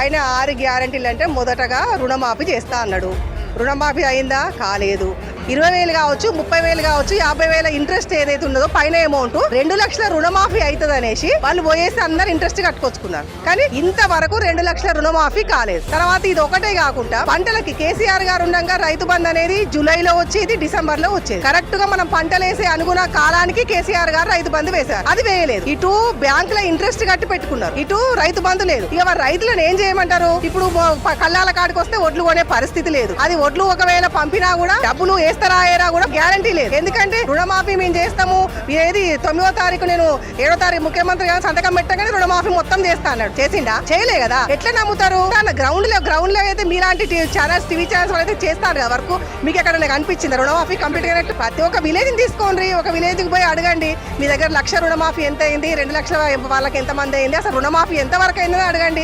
ఆయన 6 గ్యారంటీలు అంటే మొదటగా రుణమాఫీ చేస్తా అన్నాడు. రుణమాఫీ అయిందా? కాలేదు. 20,000 కావచ్చు, 30,000 కావచ్చు, 50,000 ఇంట్రెస్ట్ ఏదైతే ఉన్నదో పైన అమౌంట్ 2 లక్షల రుణమాఫీ అవుతుంది అనేసి వాళ్ళు పోయేసి అందరు ఇంట్రెస్ట్ కట్టుకొచ్చుకున్నారు. కానీ ఇంతవరకు 2 లక్షల రుణమాఫీ కాలేదు. తర్వాత ఇది ఒకటే కాకుండా పంటలకి కేసీఆర్ గారు ఉండగా రైతు బంధు అనేది జూలైలో వచ్చేది, డిసెంబర్ లో వచ్చేది. కరెక్ట్ గా మనం పంటలు వేసే అనుగుణ కాలానికి కేసీఆర్ గారు రైతు బంధు వేశారు. అది వేయలేదు. ఇటు బ్యాంక్ లో ఇంట్రెస్ట్ కట్టి పెట్టుకున్నారు, ఇటు రైతు బంధు లేదు. ఇక వారు రైతులను ఏం చేయమంటారు? ఇప్పుడు కళ్ళాల కాడికి వస్తే ఒడ్లు కొనే పరిస్థితి లేదు. అది ఒడ్లు ఒకవేళ పంపినా కూడా డబ్బులు వేస్తారా అయ్యారా కూడా గ్యారంటీ లేదు. ఎందుకంటే రుణమాఫీ మేము చేస్తాము, ఏది 9వ తారీఖు నేను 7వ తారీఖు ముఖ్యమంత్రి గారు సంతకం పెట్టగానే రుణమాఫీ మొత్తం చేస్తా అన్నాడు. చేసిండా? చేయలే కదా. ఎట్లా నమ్ముతారు? గ్రౌండ్ లో అయితే మీలాంటి ఛానల్స్, టీవీ ఛానల్స్ అయితే చేస్తారు కదా వరకు. మీకు ఎక్కడ నాకు అనిపించింది రుణమాఫీ కంప్లీట్ అయినట్టు? ప్రతి ఒక్క విలేజ్ తీసుకోండి, ఒక విలేజ్ కి పోయి అడగండి, మీ దగ్గర 1,00,000 రుణమాఫీ ఎంత అయింది, 2 లక్షల వాళ్ళకి ఎంత మంది అయింది, అసలు రుణమాఫీ ఎంత వరకు అయిందని అడగండి.